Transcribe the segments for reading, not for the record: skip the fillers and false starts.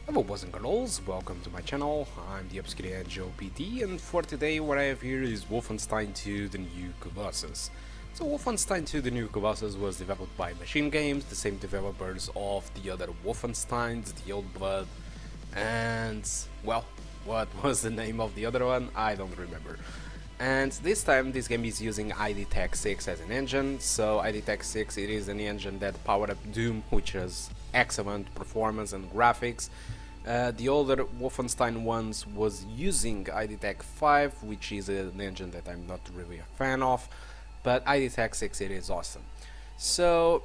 Hello boys and girls, welcome to my channel. I'm the Upscale PT, and for today what I have here is Wolfenstein 2 The New Colossus. So Wolfenstein 2 The New Colossus was developed by Machine Games, the same developers of the other Wolfensteins, the Old Blood, and well, what was the name of the other one? I don't remember. And this time this game is using ID Tech-6 as an engine, so ID Tech-6 it is an engine that powered up Doom, which has excellent performance and graphics. The older Wolfenstein ones was using ID Tech-5, which is an engine that I'm not really a fan of, but ID Tech-6 it is awesome. So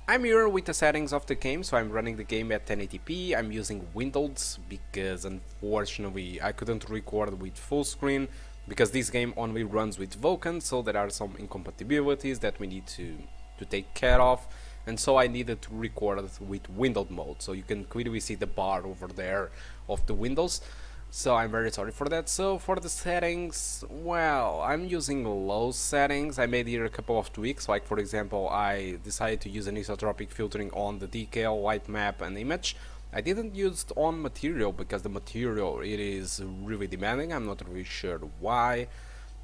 I'm here with the settings of the game, so I'm running the game at 1080p, I'm using Windows because unfortunately I couldn't record with full screen because this game only runs with Vulkan, so there are some incompatibilities that we need to take care of, and so I needed to record with Windows mode, so you can clearly see the bar over there of the Windows, so I'm very sorry for that. So for the settings, well, I'm using low settings. I made here a couple of tweaks, like for example I decided to use an isotropic filtering on the decal, light map and image. I didn't use it on material because the material it is really demanding, I'm not really sure why,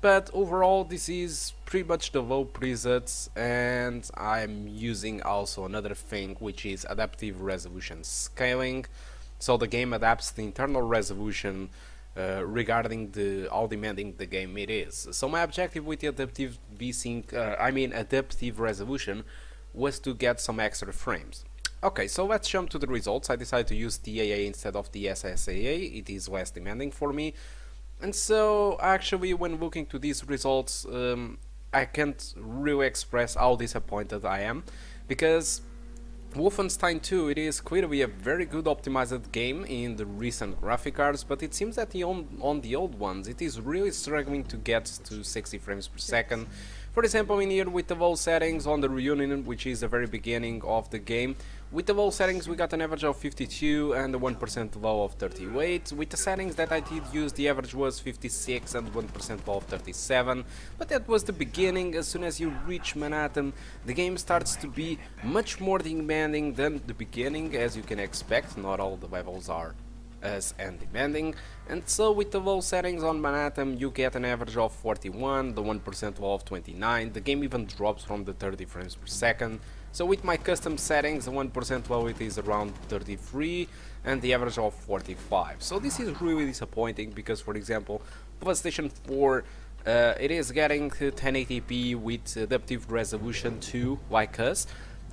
but overall this is pretty much the low presets, and I'm using also another thing which is adaptive resolution scaling, so the game adapts the internal resolution regarding how demanding the game it is. So my objective with the adaptive VSync, adaptive resolution, was to get some extra frames. Okay, so let's jump to the results. I decided to use TAA instead of the SSAA, it is less demanding for me. And so, actually, when looking to these results, I can't really express how disappointed I am, because Wolfenstein 2, it is clearly a very good optimized game in the recent graphic cards, but it seems that on the old ones, it is really struggling to get to 60 frames per second. For example, in here with the low settings on the Reunion, which is the very beginning of the game, with the low settings we got an average of 52 and a 1% low of 38. With the settings that I did use, the average was 56 and 1% low of 37, but that was the beginning. As soon as you reach Manhattan, the game starts to be much more demanding than the beginning, as you can expect. Not all the levels are as demanding, and so with the low settings on Manhattan you get an average of 41, the 1% low of 29, the game even drops from the 30 frames per second. So with my custom settings, the 1% low it is around 33 and the average of 45. So this is really disappointing because, for example, PlayStation 4 it is getting 1080p with adaptive resolution too, like us,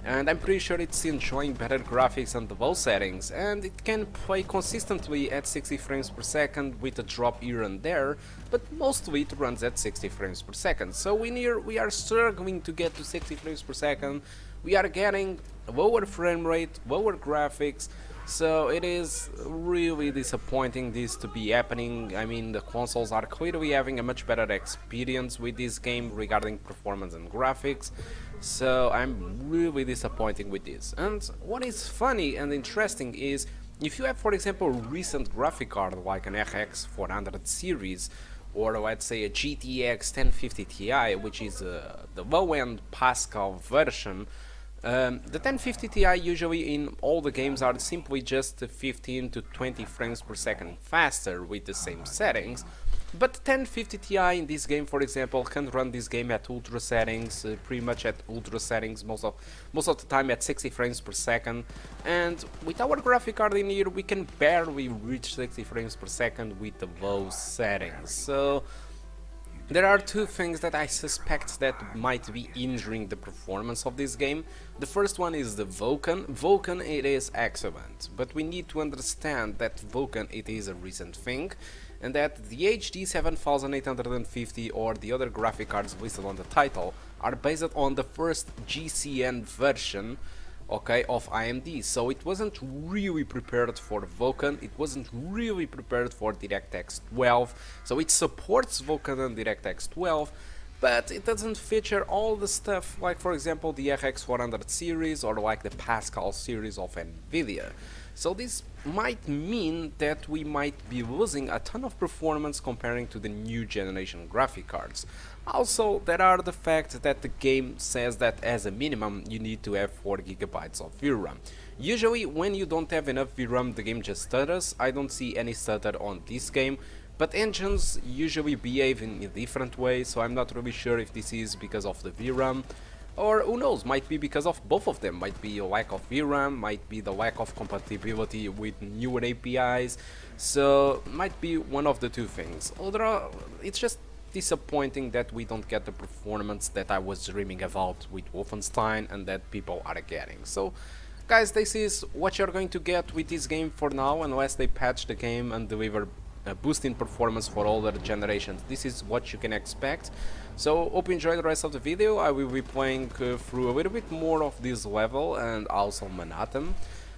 and I'm pretty sure it's enjoying better graphics and the low settings, and it can play consistently at 60 frames per second with a drop here and there, but mostly it runs at 60 frames per second. So in here we are struggling to get to 60 frames per second, we are getting lower frame rate, lower graphics, so it is really disappointing this to be happening. I mean, the consoles are clearly having a much better experience with this game regarding performance and graphics, so I'm really disappointed with this. And what is funny and interesting is, if you have, for example, a recent graphic card like an RX 400 series, or let's say a GTX 1050 Ti, which is the low-end Pascal version, the 1050 Ti usually in all the games are simply just 15 to 20 frames per second faster with the same settings, but 1050 Ti in this game, for example, can run this game at ultra settings, pretty much at ultra settings, most of the time at 60 frames per second, and with our graphic card in here we can barely reach 60 frames per second with the low settings. So there are two things that I suspect that might be injuring the performance of this game. The first one is the Vulkan. Vulkan it is excellent, but we need to understand that Vulkan it is a recent thing, and that the HD 7850 or the other graphic cards listed on the title are based on the first GCN version, okay, of AMD, so it wasn't really prepared for Vulkan, it wasn't really prepared for DirectX 12, so it supports Vulkan and DirectX 12, but it doesn't feature all the stuff like, for example, the RX 400 series or like the Pascal series of Nvidia. So this might mean that we might be losing a ton of performance comparing to the new generation graphic cards. Also, there are the fact that the game says that as a minimum you need to have 4 GB of VRAM. Usually when you don't have enough VRAM the game just stutters. I don't see any stutter on this game, but engines usually behave in a different way, so I'm not really sure if this is because of the VRAM, or who knows, might be because of both of them. Might be a lack of VRAM, might be the lack of compatibility with newer APIs, so might be one of the two things. Although it's just disappointing that we don't get the performance that I was dreaming about with Wolfenstein and that people are getting. So guys, this is what you're going to get with this game for now, unless they patch the game and deliver a boost in performance for older generations. This is what you can expect. So hope you enjoy the rest of the video. I will be playing through a little bit more of this level and also Manhattan.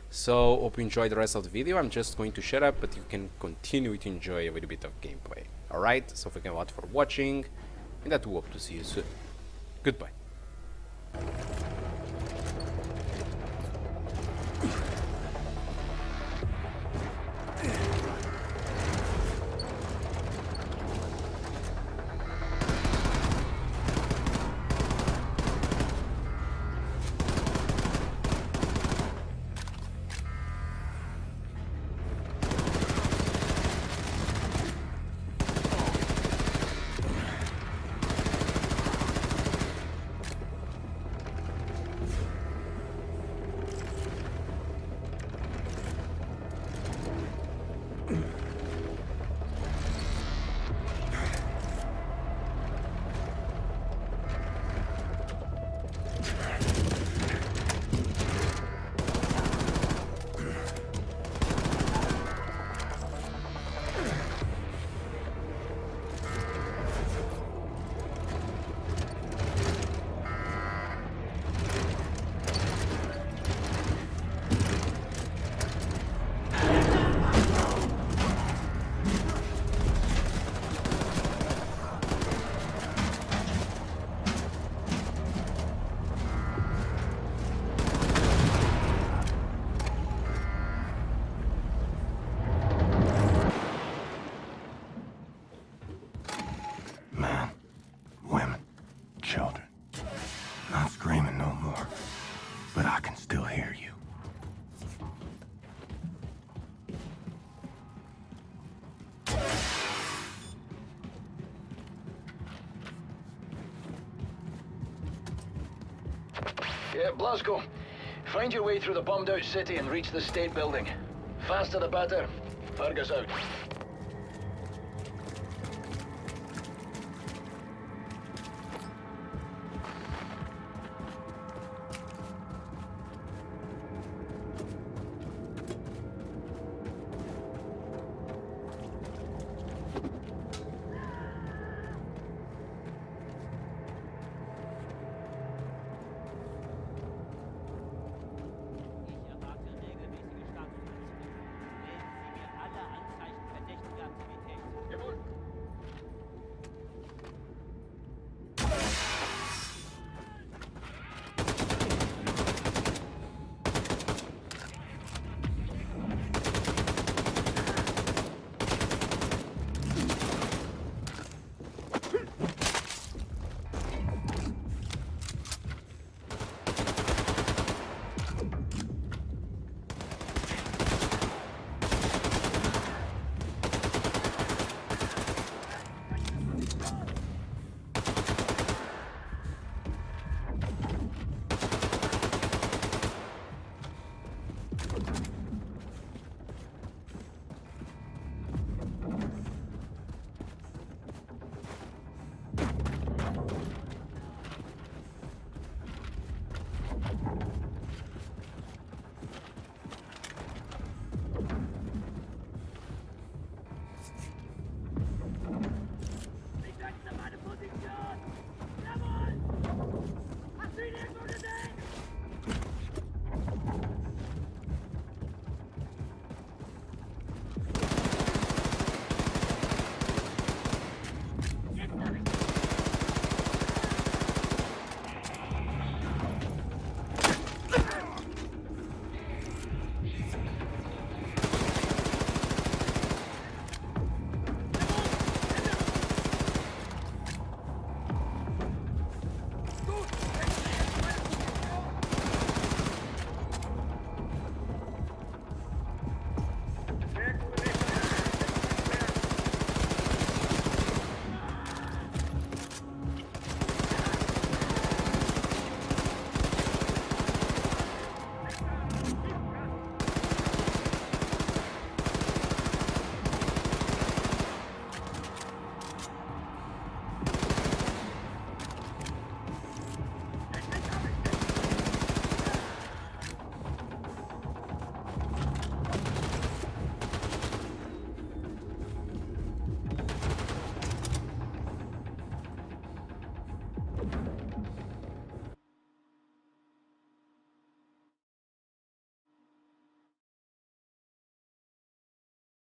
So hope you enjoy the rest of the video. I'm just going to shut up, but you can continue to enjoy a little bit of gameplay. Alright, so thank you a lot for watching, and I do hope to see you soon. Goodbye. Yeah, Blasco. Find your way through the bombed-out city and reach the state building. Faster the better. Fergus out.